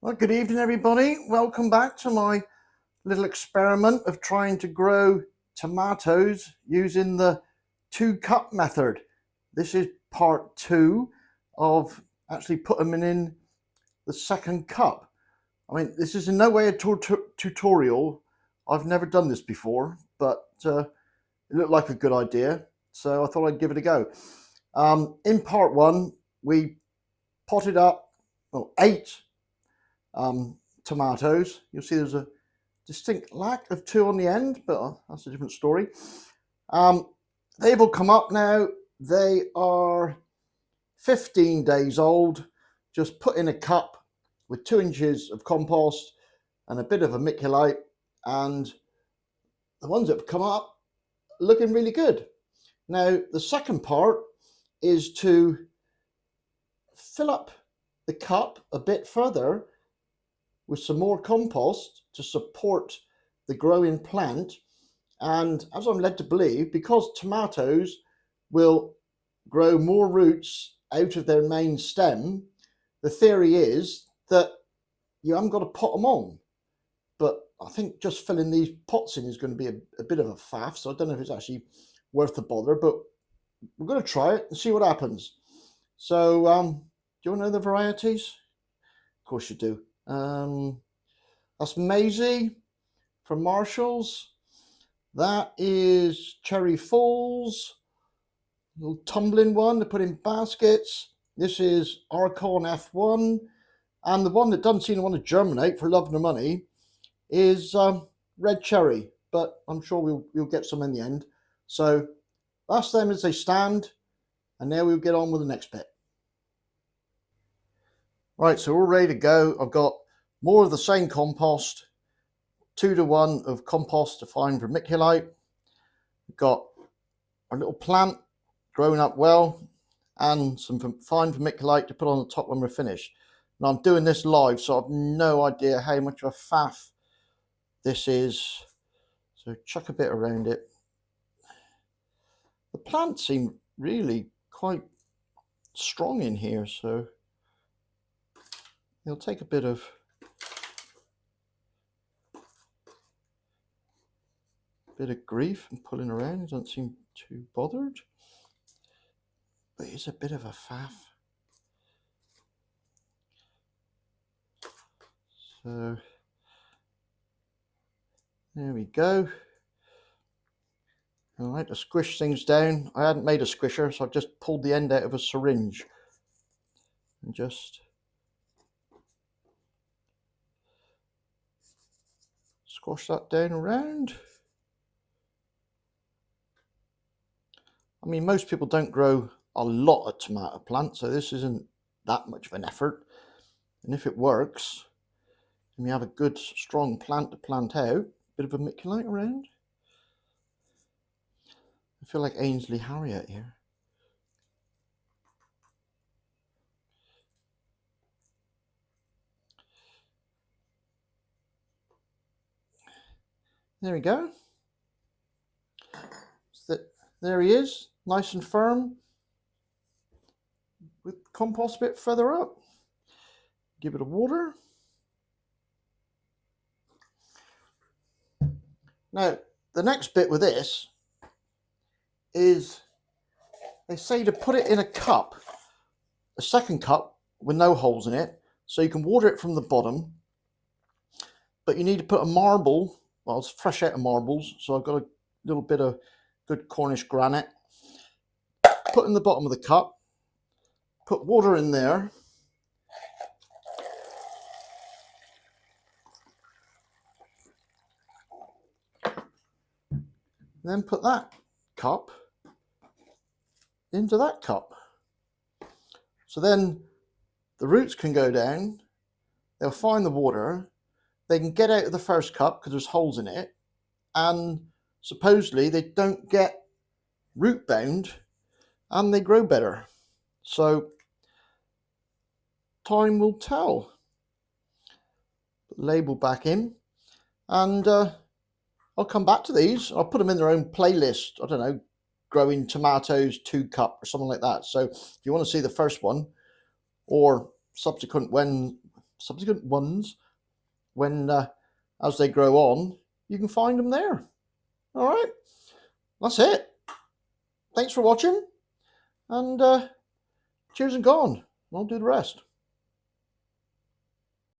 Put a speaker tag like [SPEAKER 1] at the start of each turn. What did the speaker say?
[SPEAKER 1] Well, good evening, everybody. Welcome back to my little experiment of trying to grow tomatoes using the 2-cup method. This is part 2 of actually putting them in the second cup. I mean, this is in no way a tutorial. I've never done this before, but it looked like a good idea, so I thought I'd give it a go. In part 1, we potted up 8 tomatoes. You'll see there's a distinct lack of 2 on the end, but that's a different story. They've all come up now. They are 15 days old, just put in a cup with 2 inches of compost and a bit of vermiculite, and the ones that have come up looking really good. Now the second part is to fill up the cup a bit further with some more compost to support the growing plant. And as I'm led to believe, because tomatoes will grow more roots out of their main stem, the theory is that you haven't got to pot them on. But I think just filling these pots in is going to be a bit of a faff, so I don't know if it's actually worth the bother, but we're going to try it and see what happens. So do you want to know the varieties? Of course you do. That's Maisie from Marshall's. That is Cherry Falls, a little tumbling one to put in baskets. This is Archon F1, and the one that doesn't seem to want to germinate for love nor money is Red Cherry, but I'm sure we'll get some in the end. So that's them as they stand, and now we'll get on with the next bit. Right, so we're all ready to go. I've got more of the same compost, 2-to-1 of compost to fine vermiculite. We've got our little plant growing up well, and some fine vermiculite to put on the top when we're finished. Now I'm doing this live, so I've no idea how much of a faff this is. So chuck a bit around it. The plants seem really quite strong in here, so they'll take a bit of grief and pulling around. It doesn't seem too bothered, but it's a bit of a faff. So there we go. I like to squish things down. I hadn't made a squisher, so I've just pulled the end out of a syringe and just squash that down around. I mean, most people don't grow a lot of tomato plants, so this isn't that much of an effort. And if it works, and we have a good strong plant to plant out, a bit of vermiculite around. I feel like Ainsley Harriott here. There we go. There he is, nice and firm, with compost a bit further up. Give it a water. Now, the next bit with this is they say to put it in a cup, a second cup with no holes in it, so you can water it from the bottom, but you need to put a marble. Well, it's fresh out of marbles, so I've got a little bit of good Cornish granite. Put in the bottom of the cup, put water in there, then put that cup into that cup. So then the roots can go down, they'll find the water, they can get out of the first cup because there's holes in it, and supposedly they don't get root bound and they grow better. So time will tell. Put the label back in, and I'll come back to these. I'll put them in their own playlist. I don't know, growing tomatoes 2-cup or something like that. So if you want to see the first one or subsequent subsequent ones, when as they grow on, you can find them there. All right, that's it. Thanks for watching, and cheers and gone. I'll do the rest.